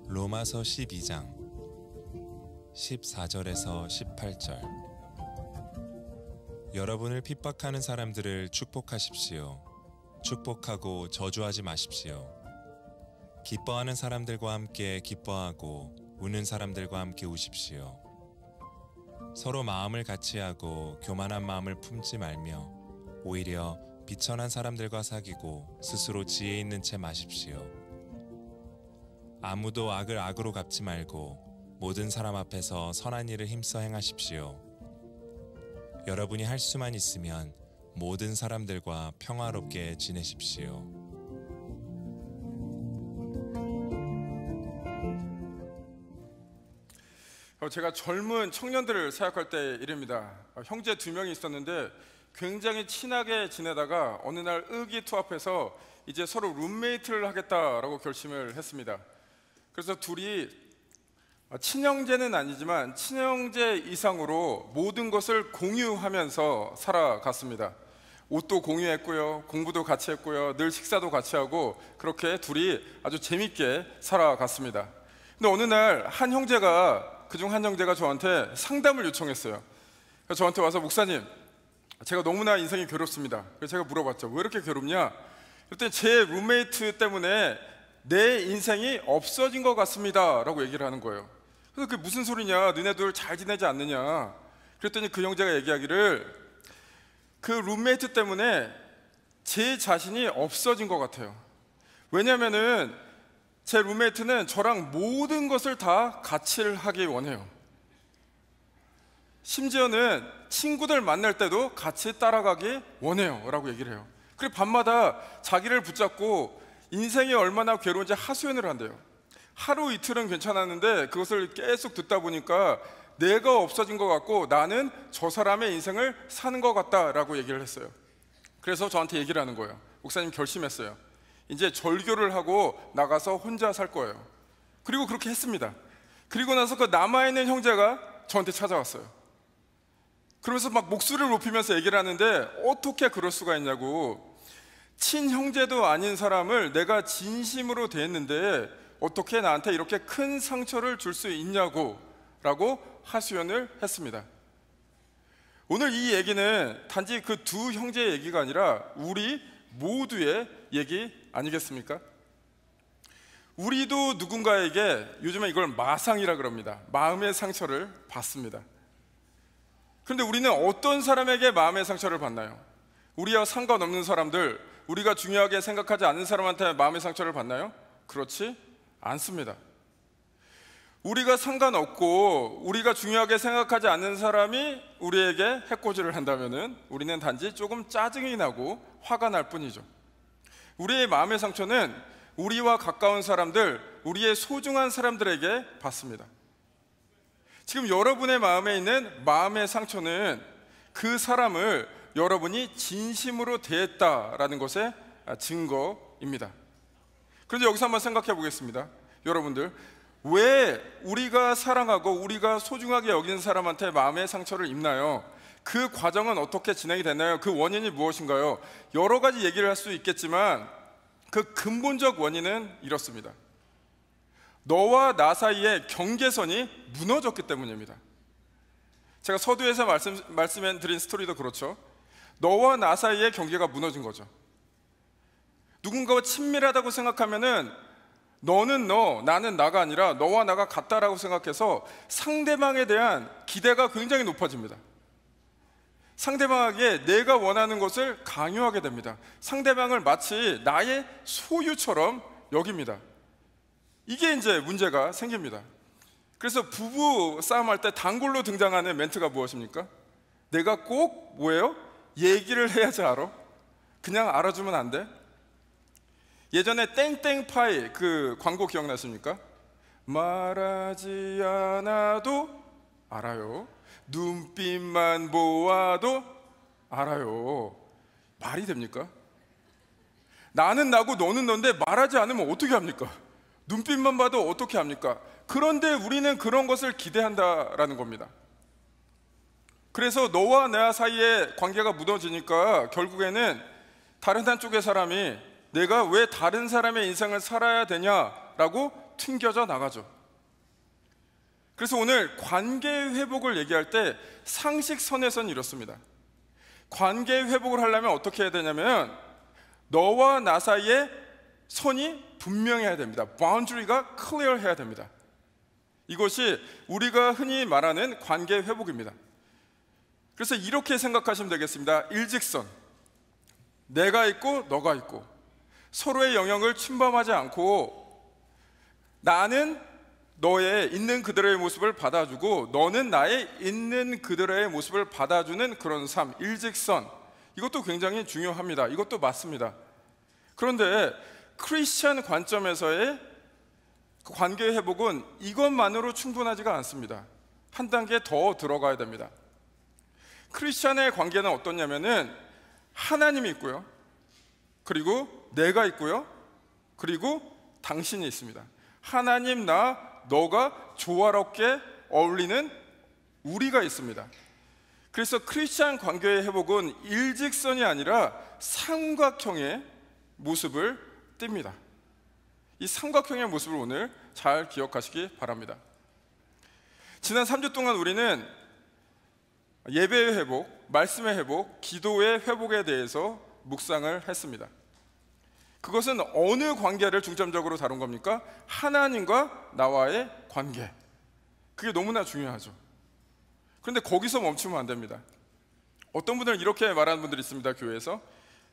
로마서 12장 14절에서 18절. 여러분을 핍박하는 사람들을 축복하십시오. 축복하고 저주하지 마십시오. 기뻐하는 사람들과 함께 기뻐하고 우는 사람들과 함께 우십시오. 서로 마음을 같이하고 교만한 마음을 품지 말며 오히려 비천한 사람들과 사귀고 스스로 지혜 있는 채 마십시오. 아무도 악을 악으로 갚지 말고 모든 사람 앞에서 선한 일을 힘써 행하십시오. 여러분이 할 수만 있으면 모든 사람들과 평화롭게 지내십시오. 제가 젊은 청년들을 사역할 때 일입니다. 형제 2명이 있었는데 굉장히 친하게 지내다가 어느 날 의기투합해서 이제 서로 룸메이트를 하겠다라고 결심을 했습니다. 그래서 둘이 친형제는 아니지만 친형제 이상으로 모든 것을 공유하면서 살아갔습니다. 옷도 공유했고요, 공부도 같이 했고요, 늘 식사도 같이 하고 그렇게 둘이 아주 재밌게 살아갔습니다. 근데 어느 날 한 형제가, 그중 한 형제가 저한테 상담을 요청했어요. 그래서 저한테 와서, 목사님, 제가 너무나 인생이 괴롭습니다. 그래서 제가 물어봤죠. 왜 이렇게 괴롭냐? 그랬더니 제 룸메이트 때문에 내 인생이 없어진 것 같습니다 라고 얘기를 하는 거예요. 그래서 그게 무슨 소리냐, 너네들 잘 지내지 않느냐. 그랬더니 그 형제가 얘기하기를, 그 룸메이트 때문에 제 자신이 없어진 것 같아요. 왜냐면은 제 룸메이트는 저랑 모든 것을 다 같이 하기 원해요. 심지어는 친구들 만날 때도 같이 따라가기 원해요 라고 얘기를 해요. 그리고 밤마다 자기를 붙잡고 인생이 얼마나 괴로운지 하소연을 한대요. 하루 이틀은 괜찮았는데 그것을 계속 듣다 보니까 내가 없어진 것 같고 나는 저 사람의 인생을 사는 것 같다라고 얘기를 했어요. 그래서 저한테 얘기를 하는 거예요. 목사님, 결심했어요. 이제 절교를 하고 나가서 혼자 살 거예요. 그리고 그렇게 했습니다. 그리고 나서 그 남아있는 형제가 저한테 찾아왔어요. 그러면서 막 목소리를 높이면서 얘기를 하는데, 어떻게 그럴 수가 있냐고. 친형제도 아닌 사람을 내가 진심으로 대했는데 어떻게 나한테 이렇게 큰 상처를 줄 수 있냐고 라고 하소연을 했습니다. 오늘 이 얘기는 단지 그 두 형제의 얘기가 아니라 우리 모두의 얘기 아니겠습니까? 우리도 누군가에게, 요즘에 이걸 마상이라 그럽니다. 마음의 상처를 받습니다. 그런데 우리는 어떤 사람에게 마음의 상처를 받나요? 우리와 상관없는 사람들, 우리가 중요하게 생각하지 않는 사람한테 마음의 상처를 받나요? 그렇지 않습니다. 우리가 상관없고 우리가 중요하게 생각하지 않는 사람이 우리에게 해코지를 한다면 우리는 단지 조금 짜증이 나고 화가 날 뿐이죠. 우리의 마음의 상처는 우리와 가까운 사람들, 우리의 소중한 사람들에게 받습니다. 지금 여러분의 마음에 있는 마음의 상처는 그 사람을 여러분이 진심으로 대했다라는 것의 증거입니다. 그런데 여기서 한번 생각해 보겠습니다. 여러분들, 왜 우리가 사랑하고 우리가 소중하게 여기는 사람한테 마음의 상처를 입나요? 그 과정은 어떻게 진행이 되나요? 그 원인이 무엇인가요? 여러 가지 얘기를 할 수 있겠지만 그 근본적 원인은 이렇습니다. 너와 나 사이의 경계선이 무너졌기 때문입니다. 제가 서두에서 말씀해 드린 스토리도 그렇죠. 너와 나 사이의 경계가 무너진 거죠. 누군가와 친밀하다고 생각하면은 너는 너, 나는 나가 아니라 너와 나가 같다라고 생각해서 상대방에 대한 기대가 굉장히 높아집니다. 상대방에게 내가 원하는 것을 강요하게 됩니다. 상대방을 마치 나의 소유처럼 여깁니다. 이게 이제 문제가 생깁니다. 그래서 부부 싸움할 때 단골로 등장하는 멘트가 무엇입니까? 내가 꼭 뭐예요? 얘기를 해야지 알아? 그냥 알아주면 안 돼? 예전에 땡땡파이 그 광고 기억나십니까? 말하지 않아도 알아요. 눈빛만 보아도 알아요. 말이 됩니까? 나는 나고 너는 너인데 말하지 않으면 어떻게 합니까? 눈빛만 봐도 어떻게 합니까? 그런데 우리는 그런 것을 기대한다라는 겁니다. 그래서 너와 나 사이의 관계가 무너지니까 결국에는 다른 한쪽의 사람이 내가 왜 다른 사람의 인생을 살아야 되냐라고 튕겨져 나가죠. 그래서 오늘 관계 회복을 얘기할 때 상식선에서는 이렇습니다. 관계 회복을 하려면 어떻게 해야 되냐면 너와 나 사이에 선이 분명해야 됩니다. 바운더리가 클리어 해야 됩니다. 이것이 우리가 흔히 말하는 관계 회복입니다. 그래서 이렇게 생각하시면 되겠습니다. 일직선, 내가 있고 너가 있고 서로의 영역을 침범하지 않고 나는 너의 있는 그대로의 모습을 받아주고 너는 나의 있는 그대로의 모습을 받아주는 그런 삶, 일직선. 이것도 굉장히 중요합니다. 이것도 맞습니다. 그런데 크리스천 관점에서의 관계 회복은 이것만으로 충분하지가 않습니다. 한 단계 더 들어가야 됩니다. 크리스천의 관계는 어떠냐면은 하나님이 있고요, 그리고 내가 있고요, 그리고 당신이 있습니다. 하나님, 나, 너가 조화롭게 어울리는 우리가 있습니다. 그래서 크리스천 관계의 회복은 일직선이 아니라 삼각형의 모습을 띱니다. 이 삼각형의 모습을 오늘 잘 기억하시기 바랍니다. 지난 3주 동안 우리는 예배의 회복, 말씀의 회복, 기도의 회복에 대해서 묵상을 했습니다. 그것은 어느 관계를 중점적으로 다룬 겁니까? 하나님과 나와의 관계. 그게 너무나 중요하죠. 그런데 거기서 멈추면 안 됩니다. 어떤 분들은 이렇게 말하는 분들이 있습니다. 교회에서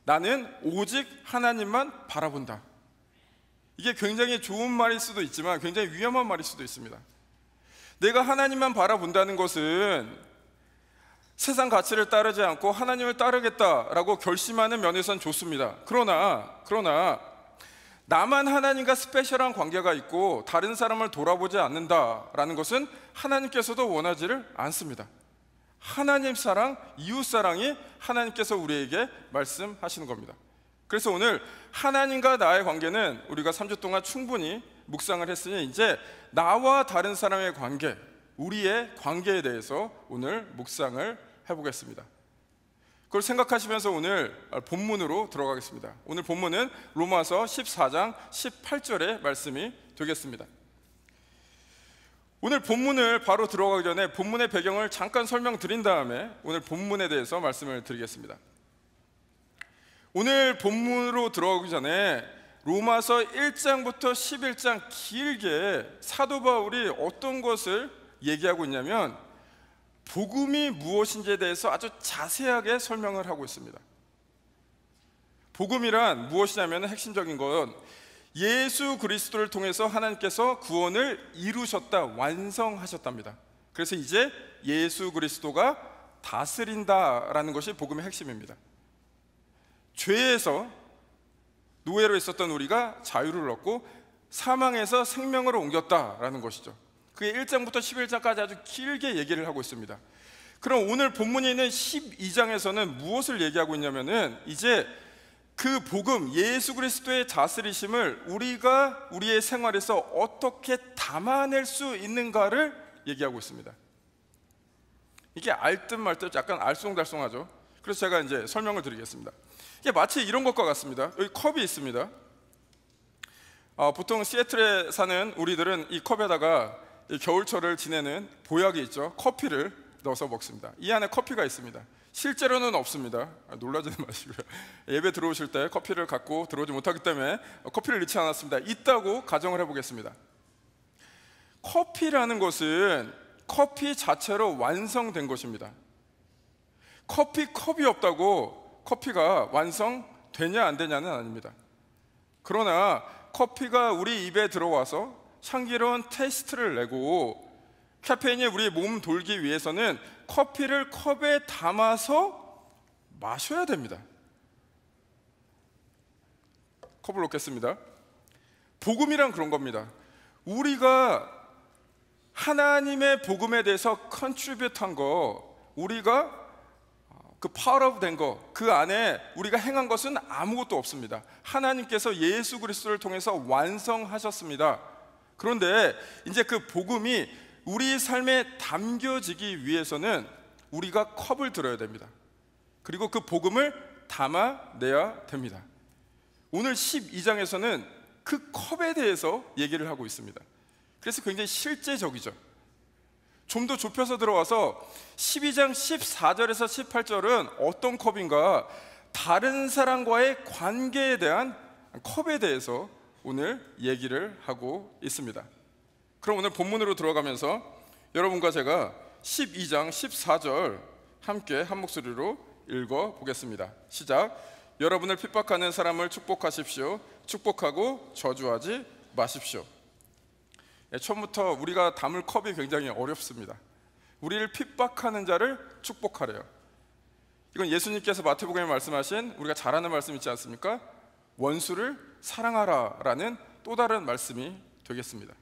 나는 오직 하나님만 바라본다. 이게 굉장히 좋은 말일 수도 있지만 굉장히 위험한 말일 수도 있습니다. 내가 하나님만 바라본다는 것은 세상 가치를 따르지 않고 하나님을 따르겠다라고 결심하는 면에선 좋습니다. 그러나 나만 하나님과 스페셜한 관계가 있고 다른 사람을 돌아보지 않는다라는 것은 하나님께서도 원하지를 않습니다. 하나님 사랑, 이웃 사랑이 하나님께서 우리에게 말씀하시는 겁니다. 그래서 오늘 하나님과 나의 관계는 우리가 3주 동안 충분히 묵상을 했으니 이제 나와 다른 사람의 관계, 우리의 관계에 대해서 오늘 묵상을 해보겠습니다. 그걸 생각하시면서 오늘 본문으로 들어가겠습니다. 오늘 본문은 로마서 14장 18절의 말씀이 되겠습니다. 오늘 본문을 바로 들어가기 전에 본문의 배경을 잠깐 설명드린 다음에 오늘 본문에 대해서 말씀을 드리겠습니다. 오늘 본문으로 들어가기 전에 로마서 1장부터 11장 길게 사도 바울이 어떤 것을 얘기하고 있냐면 복음이 무엇인지에 대해서 아주 자세하게 설명을 하고 있습니다. 복음이란 무엇이냐면 핵심적인 건 예수 그리스도를 통해서 하나님께서 구원을 이루셨다, 완성하셨답니다. 그래서 이제 예수 그리스도가 다스린다라는 것이 복음의 핵심입니다. 죄에서 노예로 있었던 우리가 자유를 얻고 사망에서 생명으로 옮겼다라는 것이죠. 그게 1장부터 11장까지 아주 길게 얘기를 하고 있습니다. 그럼 오늘 본문에 있는 12장에서는 무엇을 얘기하고 있냐면은 이제 그 복음, 예수 그리스도의 다스리심을 우리가 우리의 생활에서 어떻게 담아낼 수 있는가를 얘기하고 있습니다. 이게 알듯 말듯 약간 알쏭달쏭하죠. 그래서 제가 이제 설명을 드리겠습니다. 이게 마치 이런 것과 같습니다. 여기 컵이 있습니다. 보통 시애틀에 사는 우리들은 이 컵에다가 이 겨울철을 지내는 보약이 있죠. 커피를 넣어서 먹습니다. 이 안에 커피가 있습니다. 실제로는 없습니다. 놀라지는 마시고요. 예배 들어오실 때 커피를 갖고 들어오지 못하기 때문에 커피를 넣지 않았습니다. 있다고 가정을 해보겠습니다. 커피라는 것은 커피 자체로 완성된 것입니다. 커피 컵이 없다고 커피가 완성되냐 안 되냐는 아닙니다. 그러나 커피가 우리 입에 들어와서 향기로운 테이스트를 내고 카페인이 우리 몸 돌기 위해서는 커피를 컵에 담아서 마셔야 됩니다. 컵을 놓겠습니다. 복음이란 그런 겁니다. 우리가 하나님의 복음에 대해서 컨트리뷰트한 거, 우리가 그 파워업 된 거, 그 안에 우리가 행한 것은 아무것도 없습니다. 하나님께서 예수 그리스도를 통해서 완성하셨습니다. 그런데 이제 그 복음이 우리 삶에 담겨지기 위해서는 우리가 컵을 들어야 됩니다. 그리고 그 복음을 담아내야 됩니다. 오늘 12장에서는 그 컵에 대해서 얘기를 하고 있습니다. 그래서 굉장히 실제적이죠. 좀 더 좁혀서 들어와서 12장 14절에서 18절은 어떤 컵인가, 다른 사람과의 관계에 대한 컵에 대해서 오늘 얘기를 하고 있습니다. 그럼 오늘 본문으로 들어가면서 여러분과 제가 12장 14절 함께 한 목소리로 읽어보겠습니다. 시작. 여러분을 핍박하는 사람을 축복하십시오. 축복하고 저주하지 마십시오. 처음부터 우리가 담을 컵이 굉장히 어렵습니다. 우리를 핍박하는 자를 축복하래요. 이건 예수님께서 마태복음에 말씀하신 우리가 잘 아는 말씀 있지 않습니까? 원수를 사랑하라 라는 또 다른 말씀이 되겠습니다.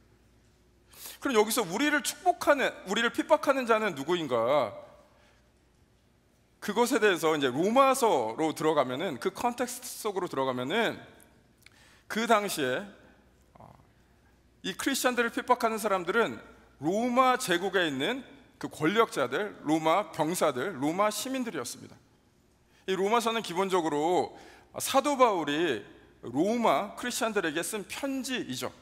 그럼 여기서 우리를 핍박하는 자는 누구인가? 그것에 대해서 이제 로마서로 들어가면은, 그 컨텍스트 속으로 들어가면은, 그 당시에 이 크리스천들을 핍박하는 사람들은 로마 제국에 있는 그 권력자들, 로마 병사들, 로마 시민들이었습니다. 이 로마서는 기본적으로 사도 바울이 로마 크리스천들에게 쓴 편지이죠.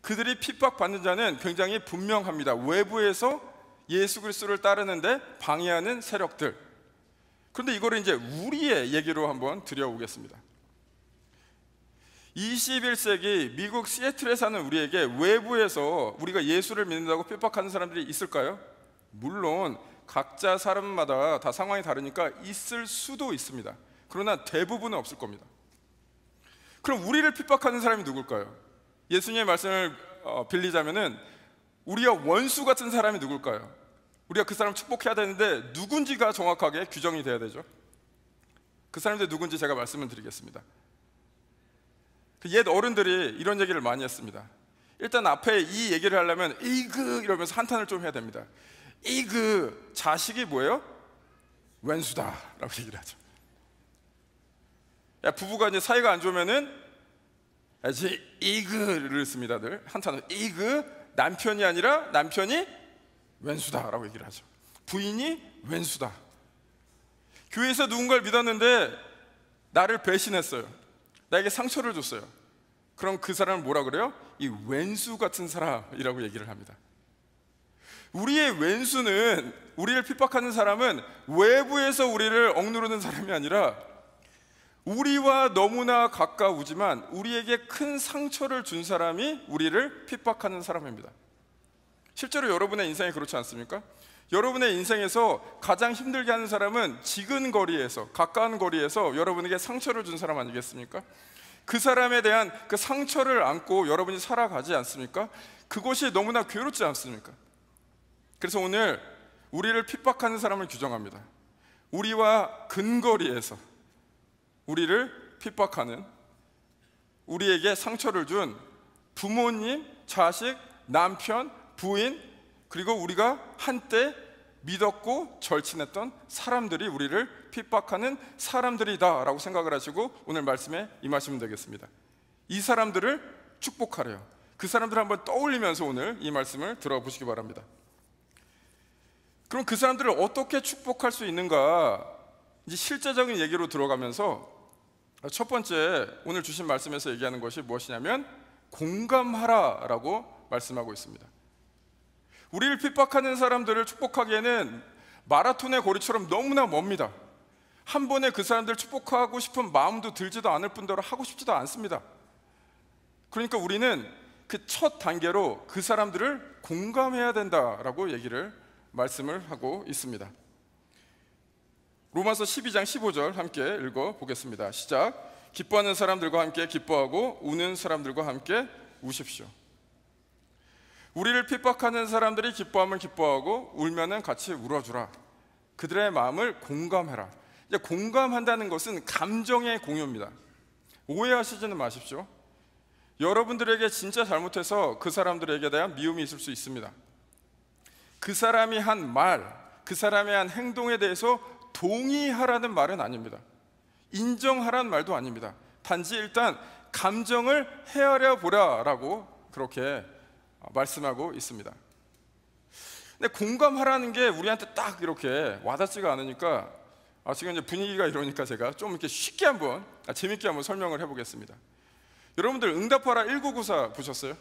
그들이 핍박받는 자는 굉장히 분명합니다. 외부에서 예수 그리스도를 따르는데 방해하는 세력들. 그런데 이거를 이제 우리의 얘기로 한번 들여오겠습니다. 21세기 미국 시애틀에 사는 우리에게 외부에서 우리가 예수를 믿는다고 핍박하는 사람들이 있을까요? 물론 각자 사람마다 다 상황이 다르니까 있을 수도 있습니다. 그러나 대부분은 없을 겁니다. 그럼 우리를 핍박하는 사람이 누굴까요? 예수님의 말씀을 빌리자면은 우리가 원수 같은 사람이 누굴까요? 우리가 그 사람 축복해야 되는데 누군지가 정확하게 규정이 돼야 되죠. 그 사람들이 누군지 제가 말씀을 드리겠습니다. 그 옛 어른들이 이런 얘기를 많이 했습니다. 일단 앞에 이 얘기를 하려면 이그 이러면서 한탄을 좀 해야 됩니다. 이그 자식이 뭐예요? 왼수다 라고 얘기를 하죠. 부부가 이제 사이가 안 좋으면은 이그를 씁니다. 늘 한탄을. 이그 남편이 아니라 남편이 왼수다 라고 얘기를 하죠. 부인이 왼수다. 교회에서 누군가를 믿었는데 나를 배신했어요. 나에게 상처를 줬어요. 그럼 그 사람을 뭐라 그래요? 이 왼수 같은 사람이라고 얘기를 합니다. 우리의 왼수는, 우리를 핍박하는 사람은 외부에서 우리를 억누르는 사람이 아니라 우리와 너무나 가까우지만 우리에게 큰 상처를 준 사람이 우리를 핍박하는 사람입니다. 실제로 여러분의 인생이 그렇지 않습니까? 여러분의 인생에서 가장 힘들게 하는 사람은 지근 거리에서, 가까운 거리에서 여러분에게 상처를 준 사람 아니겠습니까? 그 사람에 대한 그 상처를 안고 여러분이 살아가지 않습니까? 그것이 너무나 괴롭지 않습니까? 그래서 오늘 우리를 핍박하는 사람을 규정합니다. 우리와 근거리에서 우리를 핍박하는, 우리에게 상처를 준 부모님, 자식, 남편, 부인, 그리고 우리가 한때 믿었고 절친했던 사람들이 우리를 핍박하는 사람들이다 라고 생각을 하시고 오늘 말씀에 임하시면 되겠습니다. 이 사람들을 축복하래요. 그 사람들을 한번 떠올리면서 오늘 이 말씀을 들어보시기 바랍니다. 그럼 그 사람들을 어떻게 축복할 수 있는가, 이제 실제적인 얘기로 들어가면서 첫 번째 오늘 주신 말씀에서 얘기하는 것이 무엇이냐면 공감하라 라고 말씀하고 있습니다. 우리를 핍박하는 사람들을 축복하기에는 마라톤의 거리처럼 너무나 멉니다. 한 번에 그 사람들을 축복하고 싶은 마음도 들지도 않을 뿐더러 하고 싶지도 않습니다. 그러니까 우리는 그 첫 단계로 그 사람들을 공감해야 된다라고 말씀을 하고 있습니다. 로마서 12장 15절 함께 읽어보겠습니다. 시작. 기뻐하는 사람들과 함께 기뻐하고 우는 사람들과 함께 우십시오. 우리를 핍박하는 사람들이 기뻐하면 기뻐하고 울면은 같이 울어주라. 그들의 마음을 공감해라. 이제 공감한다는 것은 감정의 공유입니다. 오해하시지는 마십시오. 여러분들에게 진짜 잘못해서 그 사람들에게 대한 미움이 있을 수 있습니다. 그 사람이 한 말, 그 사람의 한 행동에 대해서 동의하라는 말은 아닙니다. 인정하라는 말도 아닙니다. 단지 일단 감정을 헤아려 보라라고 그렇게 말씀하고 있습니다. 근데 공감하라는 게 우리한테 딱 이렇게 와닿지가 않으니까 지금 이제 분위기가 이러니까 제가 좀 이렇게 쉽게 한번 재밌게 한번 설명을 해보겠습니다. 여러분들 응답하라 1994 보셨어요?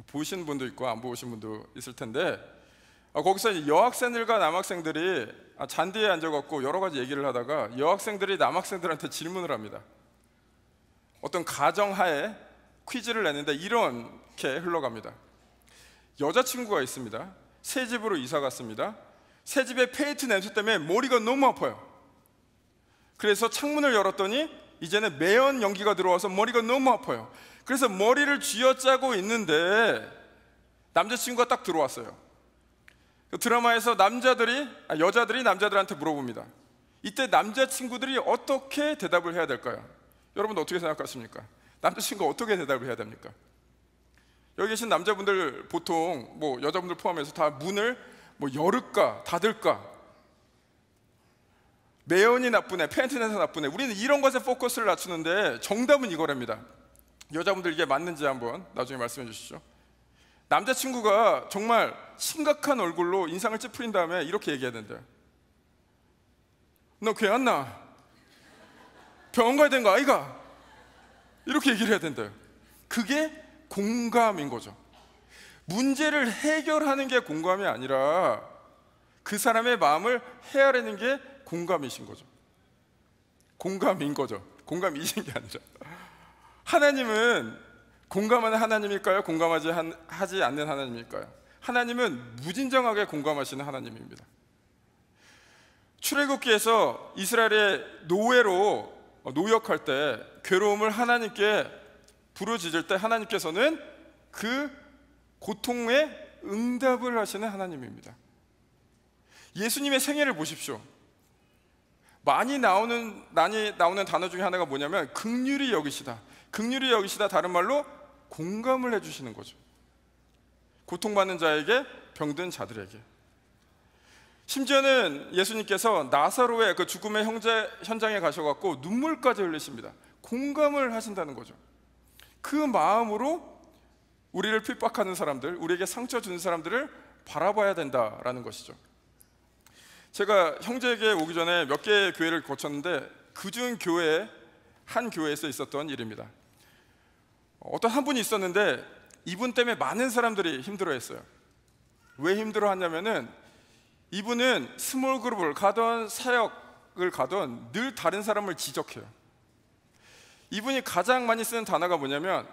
보신 분도 있고 안 보신 분도 있을 텐데, 거기서 이제 여학생들과 남학생들이 잔디에 앉아갖고 여러 가지 얘기를 하다가 여학생들이 남학생들한테 질문을 합니다. 어떤 가정하에 퀴즈를 내는데 이렇게 흘러갑니다. 여자친구가 있습니다. 새 집으로 이사 갔습니다. 새 집의 페인트 냄새 때문에 머리가 너무 아파요. 그래서 창문을 열었더니 이제는 매연 연기가 들어와서 머리가 너무 아파요. 그래서 머리를 쥐어짜고 있는데 남자친구가 딱 들어왔어요. 그 드라마에서 여자들이 남자들한테 물어봅니다. 이때 남자친구들이 어떻게 대답을 해야 될까요? 여러분들 어떻게 생각하십니까? 남자친구가 어떻게 대답을 해야 됩니까? 여기 계신 남자분들 보통 뭐 여자분들 포함해서 다 문을 뭐 열을까 닫을까, 매연이 나쁘네, 페인트 냄새 나쁘네, 우리는 이런 것에 포커스를 맞추는데 정답은 이거랍니다. 여자분들 이게 맞는지 한번 나중에 말씀해 주시죠. 남자친구가 정말 심각한 얼굴로 인상을 찌푸린 다음에 이렇게 얘기해야 된대요. 너 괴 안 나? 병원 가야 되는 거 아이가? 이렇게 얘기를 해야 된대요. 그게 공감인 거죠. 문제를 해결하는 게 공감이 아니라 그 사람의 마음을 헤아리는 게 공감이신 거죠. 공감인 거죠. 공감이신 게 아니라. 하나님은 공감하는 하나님일까요? 하지 않는 하나님일까요? 하나님은 무진정하게 공감하시는 하나님입니다. 출애굽기에서 이스라엘의 노예로 노역할 때 괴로움을 하나님께 부르짖을 때 하나님께서는 그 고통에 응답을 하시는 하나님입니다. 예수님의 생애를 보십시오. 많이 나오는 단어 중에 하나가 뭐냐면 긍휼히 여기시다. 긍휼히 여기시다, 다른 말로 공감을 해주시는 거죠. 고통받는 자에게, 병든 자들에게. 심지어는 예수님께서 나사로의 그 죽음의 현장에 가셔갖고 눈물까지 흘리십니다. 공감을 하신다는 거죠. 그 마음으로 우리를 핍박하는 사람들, 우리에게 상처 주는 사람들을 바라봐야 된다라는 것이죠. 제가 형제에게 오기 전에 몇 개의 교회를 거쳤는데 그중 한 교회에서 있었던 일입니다. 어떤 한 분이 있었는데 이분 때문에 많은 사람들이 힘들어했어요. 왜 힘들어하냐면은 이분은 스몰 그룹을 가던 사역을 가던 늘 다른 사람을 지적해요. 이분이 가장 많이 쓰는 단어가 뭐냐면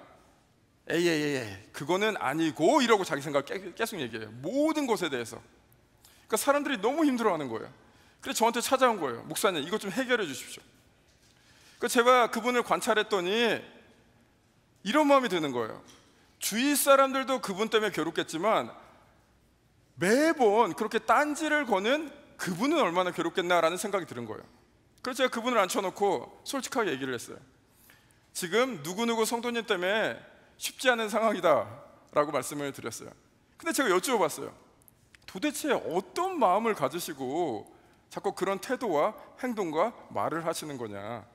에이 그거는 아니고, 이러고 자기 생각을 계속 얘기해요. 모든 것에 대해서. 그러니까 사람들이 너무 힘들어하는 거예요. 그래서 저한테 찾아온 거예요. 목사님, 이것 좀 해결해 주십시오. 그러니까 제가 그분을 관찰했더니 이런 마음이 드는 거예요. 주위 사람들도 그분 때문에 괴롭겠지만 매번 그렇게 딴지를 거는 그분은 얼마나 괴롭겠나라는 생각이 드는 거예요. 그래서 제가 그분을 앉혀놓고 솔직하게 얘기를 했어요. 지금 누구누구 성도님 때문에 쉽지 않은 상황이다 라고 말씀을 드렸어요. 근데 제가 여쭤봤어요. 도대체 어떤 마음을 가지시고 자꾸 그런 태도와 행동과 말을 하시는 거냐.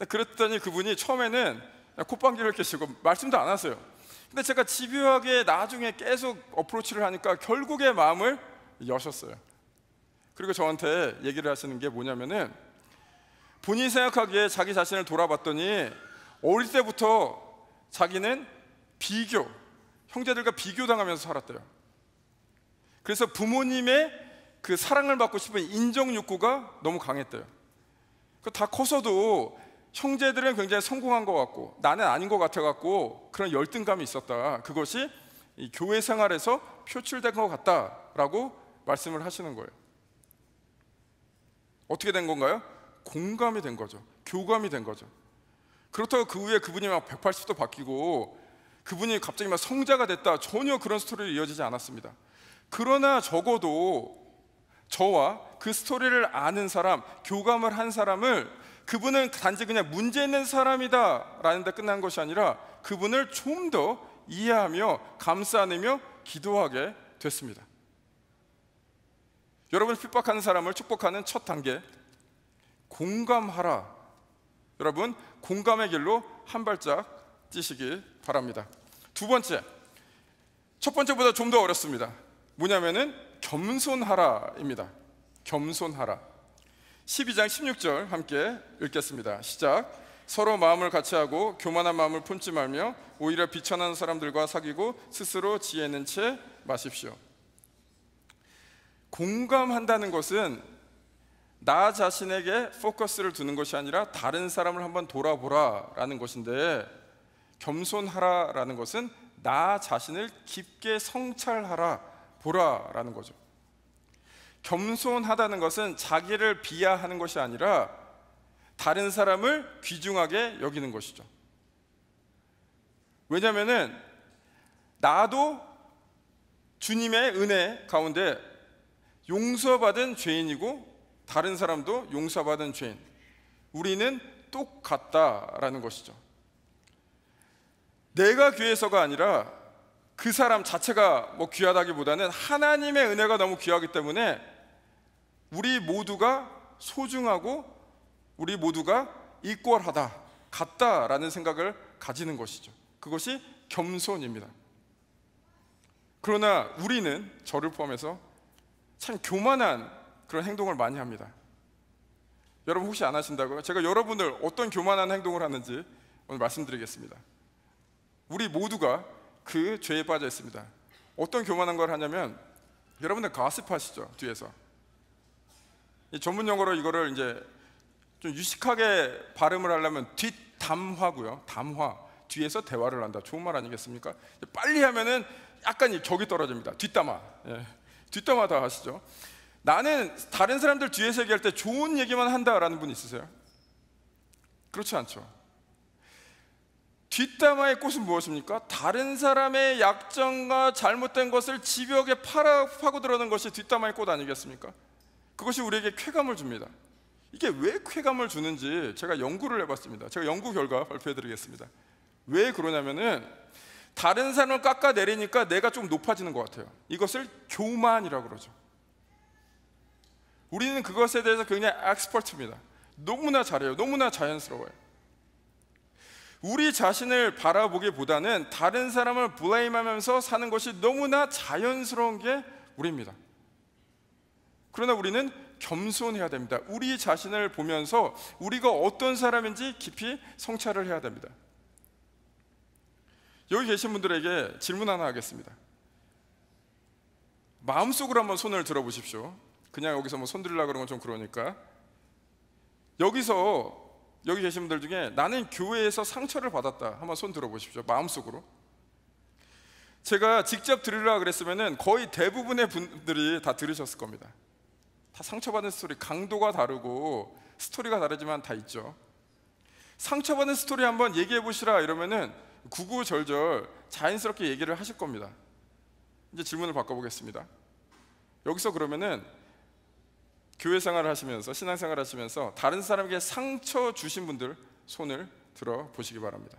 그랬더니 그분이 처음에는 콧방귀를 뀌시고 말씀도 안 하세요. 근데 제가 집요하게 나중에 계속 어프로치를 하니까 결국에 마음을 여셨어요. 그리고 저한테 얘기를 하시는 게 뭐냐면은 본인이 생각하기에 자기 자신을 돌아봤더니 어릴 때부터 자기는 형제들과 비교당하면서 살았대요. 그래서 부모님의 그 사랑을 받고 싶은 인정 욕구가 너무 강했대요. 다 커서도 형제들은 굉장히 성공한 것 같고 나는 아닌 것 같아갖고 그런 열등감이 있었다. 그것이 이 교회 생활에서 표출된 것 같다라고 말씀을 하시는 거예요. 어떻게 된 건가요? 공감이 된 거죠. 교감이 된 거죠. 그렇다고 그 후에 그분이 막 180도 바뀌고 그분이 갑자기 막 성자가 됐다, 전혀 그런 스토리를 이어지지 않았습니다. 그러나 적어도 저와 그 스토리를 아는 사람, 교감을 한 사람을 그분은 단지 그냥 문제 있는 사람이다 라는 데 끝난 것이 아니라 그분을 좀 더 이해하며 감싸 안으며 기도하게 됐습니다. 여러분을 핍박하는 사람을 축복하는 첫 단계, 공감하라. 여러분, 공감의 길로 한 발짝 뛰시길 바랍니다. 두 번째, 첫 번째보다 좀 더 어렵습니다. 뭐냐면은 겸손하라입니다. 겸손하라. 12장 16절 함께 읽겠습니다. 시작. 서로 마음을 같이 하고 교만한 마음을 품지 말며 오히려 비천한 사람들과 사귀고 스스로 지혜 있는 채 마십시오. 공감한다는 것은 나 자신에게 포커스를 두는 것이 아니라 다른 사람을 한번 돌아보라라는 것인데, 겸손하라라는 것은 나 자신을 깊게 성찰하라, 보라라는 거죠. 겸손하다는 것은 자기를 비하하는 것이 아니라 다른 사람을 귀중하게 여기는 것이죠. 왜냐하면 나도 주님의 은혜 가운데 용서받은 죄인이고 다른 사람도 용서받은 죄인, 우리는 똑같다라는 것이죠. 내가 귀해서가 아니라 그 사람 자체가 귀하다기보다는 하나님의 은혜가 너무 귀하기 때문에 우리 모두가 소중하고 우리 모두가 이퀄하다, 같다라는 생각을 가지는 것이죠. 그것이 겸손입니다. 그러나 우리는, 저를 포함해서 참 교만한 그런 행동을 많이 합니다. 여러분 혹시 안 하신다고요? 제가 여러분들 어떤 교만한 행동을 하는지 오늘 말씀드리겠습니다. 우리 모두가 그 죄에 빠져 있습니다. 어떤 교만한 걸 하냐면, 여러분들 가십하시죠, 뒤에서. 이 전문 용어로 이거를 이제 좀 유식하게 발음을 하려면 뒷담화고요. 담화, 뒤에서 대화를 한다. 좋은 말 아니겠습니까? 빨리 하면은 약간 격이 떨어집니다. 뒷담화. 예. 뒷담화 다 하시죠. 나는 다른 사람들 뒤에서 얘기할 때 좋은 얘기만 한다라는 분 있으세요? 그렇지 않죠. 뒷담화의 꽃은 무엇입니까? 다른 사람의 약점과 잘못된 것을 집요하게 파고들어는 것이 뒷담화의 꽃 아니겠습니까? 그것이 우리에게 쾌감을 줍니다. 이게 왜 쾌감을 주는지 제가 연구를 해봤습니다. 제가 연구 결과 발표해드리겠습니다. 왜 그러냐면은 다른 사람을 깎아내리니까 내가 좀 높아지는 것 같아요. 이것을 교만이라고 그러죠. 우리는 그것에 대해서 굉장히 엑스퍼트입니다. 너무나 잘해요. 너무나 자연스러워요. 우리 자신을 바라보기보다는 다른 사람을 블레임하면서 사는 것이 너무나 자연스러운 게 우리입니다. 그러나 우리는 겸손해야 됩니다. 우리 자신을 보면서 우리가 어떤 사람인지 깊이 성찰을 해야 됩니다. 여기 계신 분들에게 질문 하나 하겠습니다. 마음속으로 한번 손을 들어보십시오. 그냥 여기서 손 들으려고 그러면 좀 그러니까. 여기 계신 분들 중에 나는 교회에서 상처를 받았다, 한번 손 들어보십시오. 마음속으로. 제가 직접 들으려고 그랬으면 거의 대부분의 분들이 다 들으셨을 겁니다. 다 상처받은 스토리, 강도가 다르고 스토리가 다르지만 다 있죠. 상처받은 스토리 한번 얘기해 보시라 이러면은 구구절절 자연스럽게 얘기를 하실 겁니다. 이제 질문을 바꿔보겠습니다. 여기서 그러면은 교회 생활을 하시면서, 신앙생활을 하시면서 다른 사람에게 상처 주신 분들 손을 들어 보시기 바랍니다.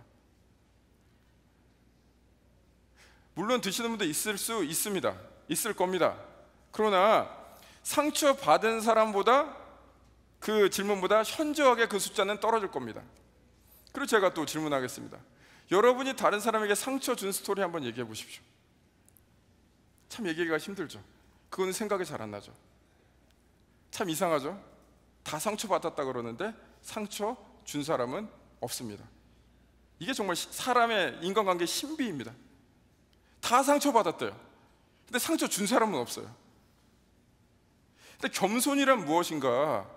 물론 드시는 분도 있을 수 있습니다. 있을 겁니다. 그러나 상처 받은 사람보다, 그 질문보다 현저하게 그 숫자는 떨어질 겁니다. 그리고 제가 또 질문하겠습니다. 여러분이 다른 사람에게 상처 준 스토리 한번 얘기해 보십시오. 참 얘기하기가 힘들죠. 그거는 생각이 잘 안 나죠. 참 이상하죠. 다 상처받았다 그러는데 상처 준 사람은 없습니다. 이게 정말 사람의 인간관계의 신비입니다. 다 상처받았대요. 근데 상처 준 사람은 없어요. 근데 겸손이란 무엇인가?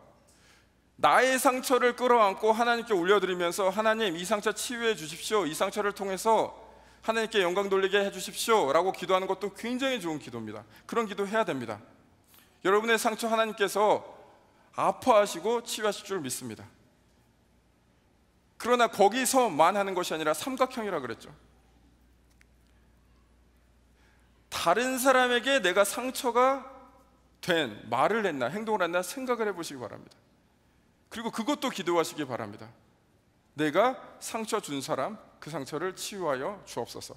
나의 상처를 끌어안고 하나님께 올려드리면서 하나님, 이 상처 치유해 주십시오, 이 상처를 통해서 하나님께 영광 돌리게 해주십시오 라고 기도하는 것도 굉장히 좋은 기도입니다. 그런 기도 해야 됩니다. 여러분의 상처 하나님께서 아파하시고 치유하실 줄 믿습니다. 그러나 거기서만 하는 것이 아니라 삼각형이라 그랬죠. 다른 사람에게 내가 상처가 된 말을 했나, 행동을 했나 생각을 해보시기 바랍니다. 그리고 그것도 기도하시기 바랍니다. 내가 상처 준 사람, 그 상처를 치유하여 주옵소서.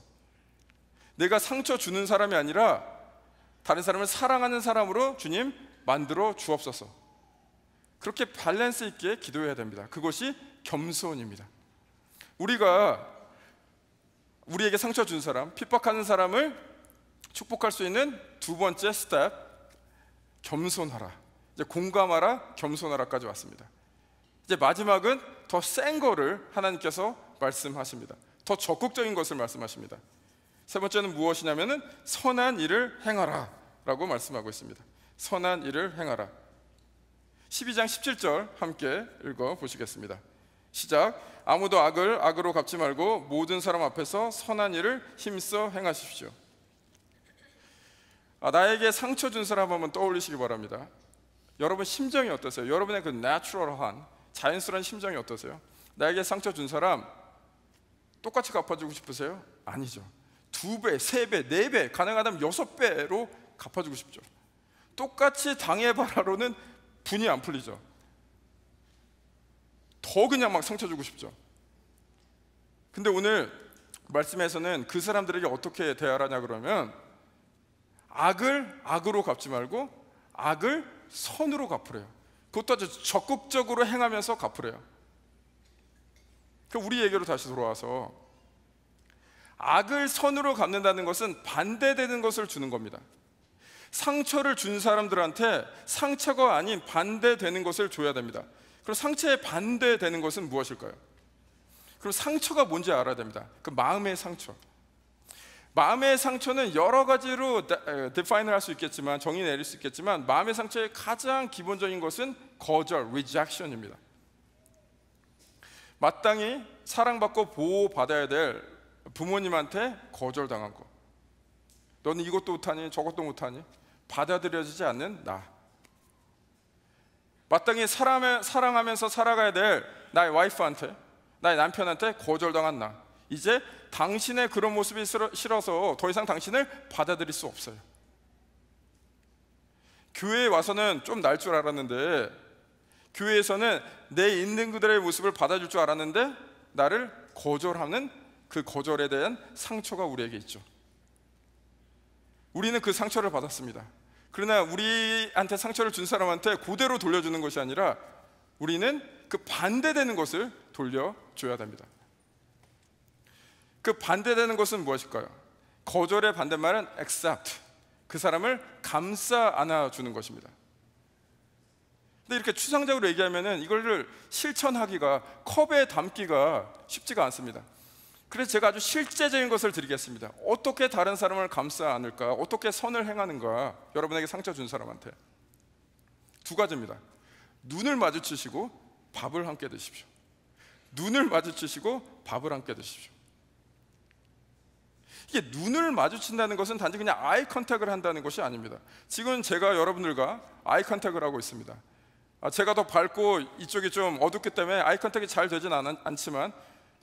내가 상처 주는 사람이 아니라 다른 사람을 사랑하는 사람으로 주님 만들어 주옵소서. 그렇게 밸런스 있게 기도해야 됩니다. 그것이 겸손입니다. 우리가 우리에게 상처 준 사람, 핍박하는 사람을 축복할 수 있는 두 번째 스텝, 겸손하라. 이제 공감하라, 겸손하라까지 왔습니다. 이제 마지막은 더 센 거를 하나님께서 말씀하십니다. 더 적극적인 것을 말씀하십니다. 세 번째는 무엇이냐면은 선한 일을 행하라 라고 말씀하고 있습니다. 선한 일을 행하라. 12장 17절 함께 읽어보시겠습니다. 시작. 아무도 악을 악으로 갚지 말고 모든 사람 앞에서 선한 일을 힘써 행하십시오. 나에게 상처 준 사람 한번 떠올리시기 바랍니다. 여러분 심정이 어떠세요? 여러분의 그 내추럴한 자연스러운 심정이 어떠세요? 나에게 상처 준 사람 똑같이 갚아주고 싶으세요? 아니죠. 2배, 3배, 4배, 가능하다면 6배로 갚아주고 싶죠. 똑같이 당해봐라로는 분이 안 풀리죠. 더 그냥 막 상처 주고 싶죠. 근데 오늘 말씀에서는 그 사람들에게 어떻게 대하라냐 그러면 악을 악으로 갚지 말고 악을 선으로 갚으래요. 그것도 아주 적극적으로 행하면서 갚으래요. 우리 얘기로 다시 돌아와서 악을 선으로 갚는다는 것은 반대되는 것을 주는 겁니다. 상처를 준 사람들한테 상처가 아닌 반대되는 것을 줘야 됩니다. 그럼 상처에 반대되는 것은 무엇일까요? 그럼 상처가 뭔지 알아야 됩니다. 그 마음의 상처. 마음의 상처는 여러 가지로 define을 할 수 있겠지만, 정의 내릴 수 있겠지만, 마음의 상처의 가장 기본적인 것은 거절, rejection입니다. 마땅히 사랑받고 보호받아야 될 부모님한테 거절당한 거. 너는 이것도 못하니 저것도 못하니 받아들여지지 않는 나. 마땅히 사랑하면서 살아가야 될 나의 와이프한테, 나의 남편한테 거절당한 나. 이제 당신의 그런 모습이 싫어서 더 이상 당신을 받아들일 수 없어요. 교회에 와서는 좀 날 줄 알았는데, 교회에서는 내 있는 그들의 모습을 받아줄 줄 알았는데 나를 거절하는 그 거절에 대한 상처가 우리에게 있죠. 우리는 그 상처를 받았습니다. 그러나 우리한테 상처를 준 사람한테 그대로 돌려주는 것이 아니라 우리는 그 반대되는 것을 돌려줘야 됩니다. 그 반대되는 것은 무엇일까요? 거절의 반대말은 accept, 그 사람을 감싸 안아주는 것입니다. 근데 이렇게 추상적으로 얘기하면은 이걸 실천하기가, 컵에 담기가 쉽지가 않습니다. 그래서 제가 아주 실제적인 것을 드리겠습니다. 어떻게 다른 사람을 감싸 안을까? 어떻게 선을 행하는가? 여러분에게 상처 준 사람한테 2가지입니다. 눈을 마주치시고 밥을 함께 드십시오. 눈을 마주치시고 밥을 함께 드십시오. 이게 눈을 마주친다는 것은 단지 그냥 아이 컨택을 한다는 것이 아닙니다. 지금 제가 여러분들과 아이 컨택을 하고 있습니다. 제가 더 밝고 이쪽이 좀 어둡기 때문에 아이 컨택이 잘 되진 않지만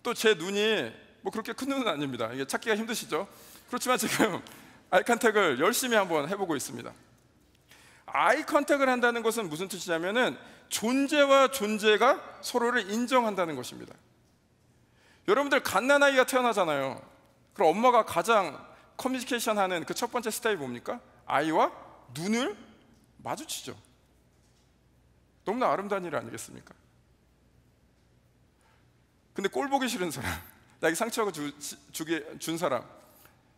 또 제 눈이 뭐 그렇게 큰 눈은 아닙니다. 이게 찾기가 힘드시죠? 그렇지만 지금 아이 컨택을 열심히 한번 해보고 있습니다. 아이 컨택을 한다는 것은 무슨 뜻이냐면은 존재와 존재가 서로를 인정한다는 것입니다. 여러분들 갓난아이가 태어나잖아요. 그럼 엄마가 가장 커뮤니케이션 하는 그 첫 번째 스텝이 뭡니까? 아이와 눈을 마주치죠. 너무나 아름다운 일 아니겠습니까? 근데 꼴 보기 싫은 사람, 나에게 상처가 준 사람,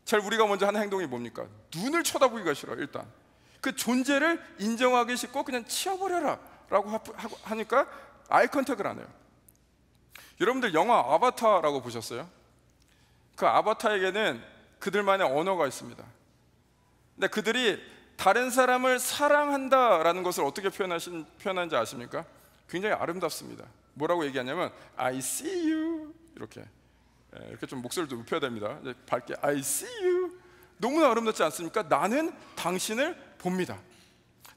제일 우리가 먼저 하는 행동이 뭡니까? 눈을 쳐다보기가 싫어. 일단 그 존재를 인정하기 싫고 그냥 치워버려라 라고 하니까 아이 컨택을 안 해요. 여러분들 영화 아바타라고 보셨어요? 그 아바타에게는 그들만의 언어가 있습니다. 근데 그들이 다른 사람을 사랑한다라는 것을 어떻게 표현하는지 아십니까? 굉장히 아름답습니다. 뭐라고 얘기하냐면 I see you, 이렇게 좀 목소리를 높여야 됩니다. 밝게 I see you. 너무나 아름답지 않습니까? 나는 당신을 봅니다.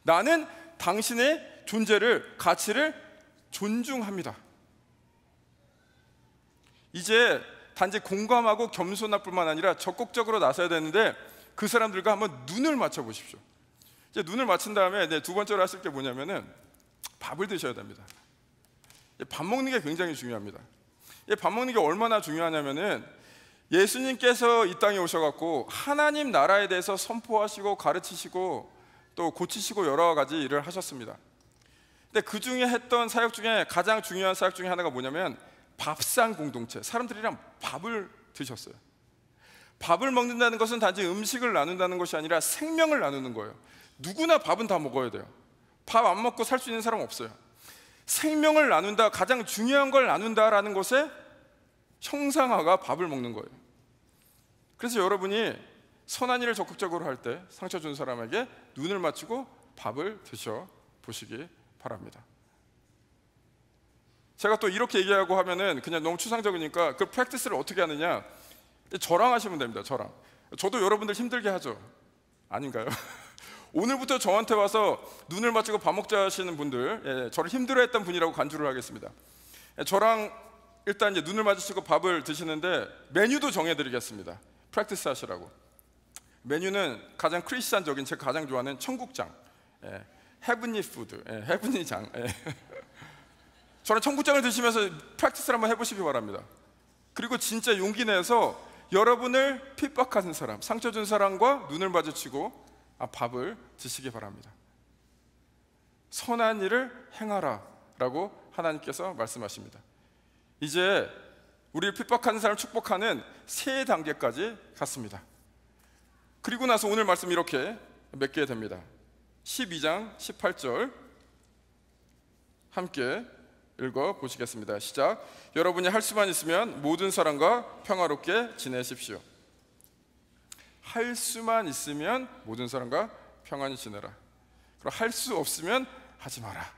나는 당신의 존재를, 가치를 존중합니다. 이제 단지 공감하고 겸손할 뿐만 아니라 적극적으로 나서야 되는데 그 사람들과 한번 눈을 맞춰 보십시오. 이제 눈을 맞춘 다음에 2번째로 하실 게 뭐냐면은 밥을 드셔야 됩니다. 밥 먹는 게 굉장히 중요합니다. 밥 먹는 게 얼마나 중요하냐면은 예수님께서 이 땅에 오셔갖고 하나님 나라에 대해서 선포하시고 가르치시고 또 고치시고 여러 가지 일을 하셨습니다. 근데 그 중에 했던 사역 중에 가장 중요한 사역 중에 하나가 뭐냐면 밥상 공동체, 사람들이랑 밥을 드셨어요. 밥을 먹는다는 것은 단지 음식을 나눈다는 것이 아니라 생명을 나누는 거예요. 누구나 밥은 다 먹어야 돼요. 밥 안 먹고 살 수 있는 사람 없어요. 생명을 나눈다, 가장 중요한 걸 나눈다라는 것에 형상화가 밥을 먹는 거예요. 그래서 여러분이 선한 일을 적극적으로 할 때 상처 준 사람에게 눈을 맞추고 밥을 드셔 보시기 바랍니다. 제가 또 이렇게 얘기하고 하면은 그냥 너무 추상적이니까 그 프랙티스를 어떻게 하느냐, 저랑 하시면 됩니다. 저랑. 저도 여러분들 힘들게 하죠. 아닌가요? 오늘부터 저한테 와서 눈을 맞추고 밥 먹자 하시는 분들, 저를 힘들어했던 분이라고 간주를 하겠습니다. 저랑 일단 이제 눈을 마주치고 밥을 드시는데 메뉴도 정해드리겠습니다. 프랙티스 하시라고. 메뉴는 가장 크리스찬적인, 제가 가장 좋아하는 청국장, 헤븐리 푸드, 헤븐리 장. 저는 청국장을 드시면서 프랙티스를 한번 해보시기 바랍니다. 그리고 진짜 용기 내서 여러분을 핍박하는 사람, 상처 준 사람과 눈을 마주치고 밥을 드시기 바랍니다. 선한 일을 행하라 라고 하나님께서 말씀하십니다. 이제 우리를 핍박하는 사람을 축복하는 세 단계까지 갔습니다. 그리고 나서 오늘 말씀 이렇게 맺게 됩니다. 12장 18절 함께 읽어보시겠습니다. 시작. 여러분이 할 수만 있으면 모든 사람과 평화롭게 지내십시오. 할 수만 있으면 모든 사람과 평안히 지내라. 그럼 할 수 없으면 하지 마라.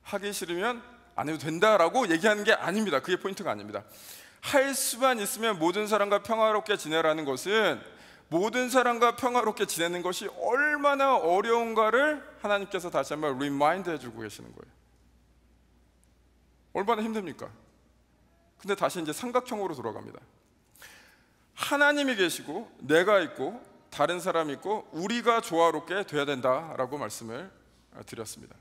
하기 싫으면 안 해도 된다라고 얘기하는 게 아닙니다. 그게 포인트가 아닙니다. 할 수만 있으면 모든 사람과 평화롭게 지내라는 것은 모든 사람과 평화롭게 지내는 것이 얼마나 어려운가를 하나님께서 다시 한번 리마인드 해주고 계시는 거예요. 얼마나 힘듭니까? 근데 다시 이제 삼각형으로 돌아갑니다. 하나님이 계시고 내가 있고 다른 사람이 있고 우리가 조화롭게 돼야 된다라고 말씀을 드렸습니다.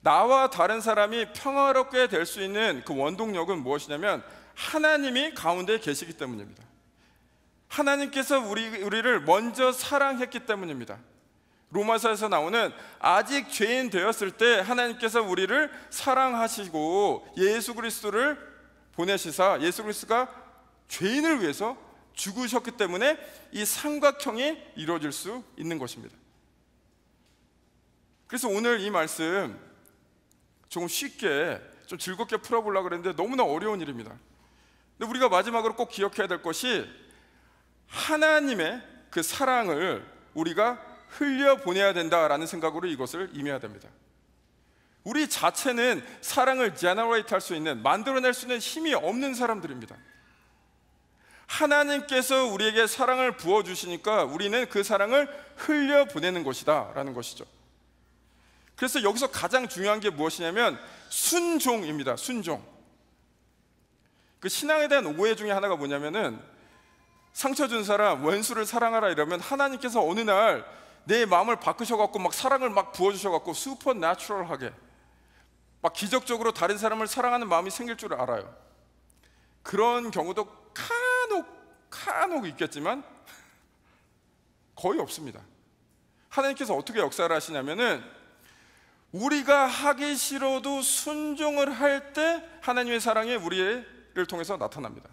나와 다른 사람이 평화롭게 될 수 있는 그 원동력은 무엇이냐면 하나님이 가운데 계시기 때문입니다. 하나님께서 우리를 먼저 사랑했기 때문입니다. 로마서에서 나오는 아직 죄인 되었을 때 하나님께서 우리를 사랑하시고 예수 그리스도를 보내시사 예수 그리스도가 죄인을 위해서 죽으셨기 때문에 이 삼각형이 이루어질 수 있는 것입니다. 그래서 오늘 이 말씀 조금 쉽게 좀 즐겁게 풀어보려고 그랬는데 너무나 어려운 일입니다. 근데 우리가 마지막으로 꼭 기억해야 될 것이 하나님의 그 사랑을 우리가 흘려보내야 된다라는 생각으로 이것을 임해야 됩니다. 우리 자체는 사랑을 제너레이트 할 수 있는, 만들어낼 수 있는 힘이 없는 사람들입니다. 하나님께서 우리에게 사랑을 부어주시니까 우리는 그 사랑을 흘려보내는 것이다 라는 것이죠. 그래서 여기서 가장 중요한 게 무엇이냐면 순종입니다. 순종. 그 신앙에 대한 오해 중에 하나가 뭐냐면은 상처 준 사람, 원수를 사랑하라 이러면 하나님께서 어느 날 내 마음을 바꾸셔갖고 막 사랑을 막 부어주셔갖고 슈퍼내추럴하게 막 기적적으로 다른 사람을 사랑하는 마음이 생길 줄 알아요. 그런 경우도 간혹 있겠지만 거의 없습니다. 하나님께서 어떻게 역사를 하시냐면은 우리가 하기 싫어도 순종을 할 때 하나님의 사랑이 우리를 통해서 나타납니다.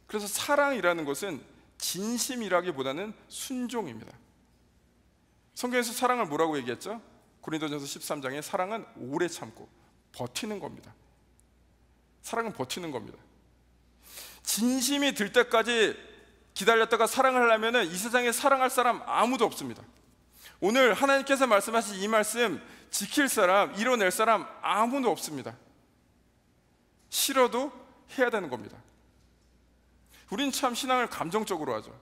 그래서 사랑이라는 것은 진심이라기보다는 순종입니다. 성경에서 사랑을 뭐라고 얘기했죠? 고린도전서 13장에 사랑은 오래 참고 버티는 겁니다. 사랑은 버티는 겁니다. 진심이 들 때까지 기다렸다가 사랑을 하려면 이 세상에 사랑할 사람 아무도 없습니다. 오늘 하나님께서 말씀하신 이 말씀 지킬 사람, 이뤄낼 사람 아무도 없습니다. 싫어도 해야 되는 겁니다. 우린 참 신앙을 감정적으로 하죠.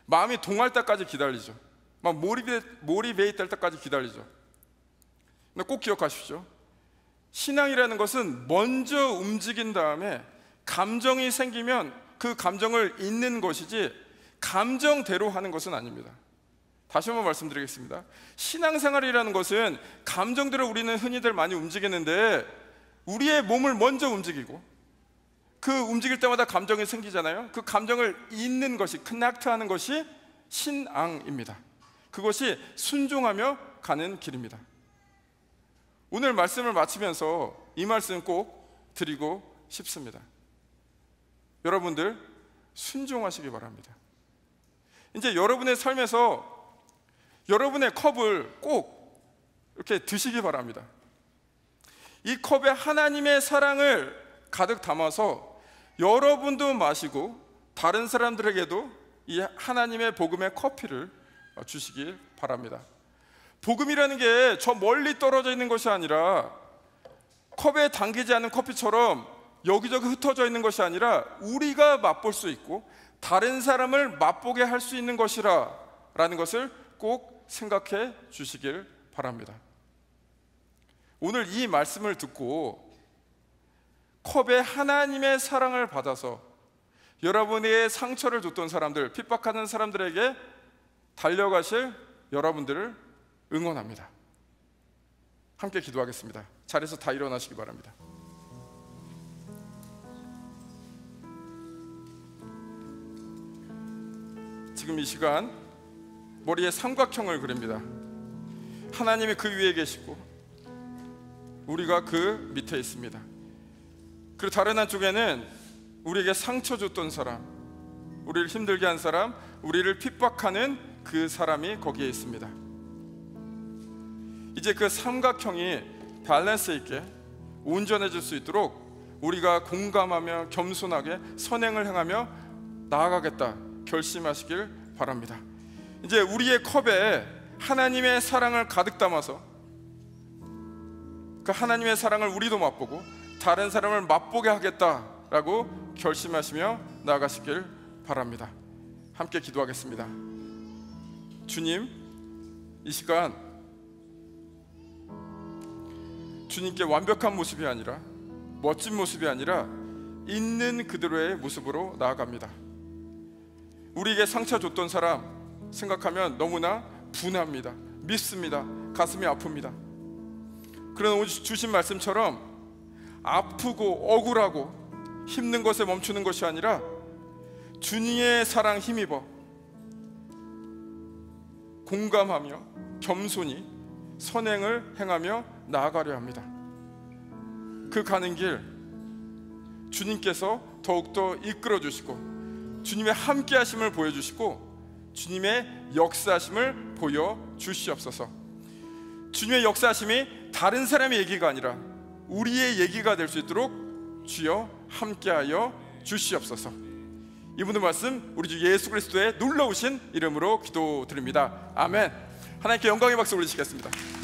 마음이 동할 때까지 기다리죠. 막 몰입이 될 때까지 기다리죠. 근데 꼭 기억하십시오. 신앙이라는 것은 먼저 움직인 다음에 감정이 생기면 그 감정을 잇는 것이지 감정대로 하는 것은 아닙니다. 다시 한번 말씀드리겠습니다. 신앙생활이라는 것은 감정대로 우리는 흔히들 많이 움직이는데 우리의 몸을 먼저 움직이고 그 움직일 때마다 감정이 생기잖아요. 그 감정을 잇는 것이, 커넥트하는 것이 신앙입니다. 그것이 순종하며 가는 길입니다. 오늘 말씀을 마치면서 이 말씀 꼭 드리고 싶습니다. 여러분들 순종하시기 바랍니다. 이제 여러분의 삶에서 여러분의 컵을 꼭 이렇게 드시기 바랍니다. 이 컵에 하나님의 사랑을 가득 담아서 여러분도 마시고 다른 사람들에게도 이 하나님의 복음의 커피를 주시길 바랍니다. 복음이라는 게 저 멀리 떨어져 있는 것이 아니라 컵에 담기지 않은 커피처럼 여기저기 흩어져 있는 것이 아니라 우리가 맛볼 수 있고 다른 사람을 맛보게 할 수 있는 것이라는 것을 꼭 생각해 주시길 바랍니다. 오늘 이 말씀을 듣고 컵에 하나님의 사랑을 받아서 여러분의 상처를 줬던 사람들, 핍박하는 사람들에게 달려가실 여러분들을 응원합니다. 함께 기도하겠습니다. 자리에서 다 일어나시기 바랍니다. 지금 이 시간 머리에 삼각형을 그립니다. 하나님이 그 위에 계시고 우리가 그 밑에 있습니다. 그리고 다른 한쪽에는 우리에게 상처 줬던 사람, 우리를 힘들게 한 사람, 우리를 핍박하는 그 사람이 거기에 있습니다. 이제 그 삼각형이 밸런스 있게 온전해질 수 있도록 우리가 공감하며 겸손하게 선행을 행하며 나아가겠다 결심하시길 바랍니다. 이제 우리의 컵에 하나님의 사랑을 가득 담아서 그 하나님의 사랑을 우리도 맛보고 다른 사람을 맛보게 하겠다라고 결심하시며 나아가시길 바랍니다. 함께 기도하겠습니다. 주님, 이 시간 주님께 완벽한 모습이 아니라 멋진 모습이 아니라 있는 그대로의 모습으로 나아갑니다. 우리에게 상처 줬던 사람 생각하면 너무나 분합니다. 밉습니다. 가슴이 아픕니다. 그러나 오늘 주신 말씀처럼 아프고 억울하고 힘든 것에 멈추는 것이 아니라 주님의 사랑 힘입어 공감하며 겸손히 선행을 행하며 나아가려 합니다. 그 가는 길 주님께서 더욱더 이끌어 주시고 주님의 함께 하심을 보여주시고 주님의 역사하심을 보여주시옵소서. 주님의 역사하심이 다른 사람의 얘기가 아니라 우리의 얘기가 될 수 있도록 주여 함께하여 주시옵소서. 이 모든 말씀 우리 주 예수 그리스도의 놀라우신 이름으로 기도드립니다. 아멘. 하나님께 영광의 박수 올리시겠습니다.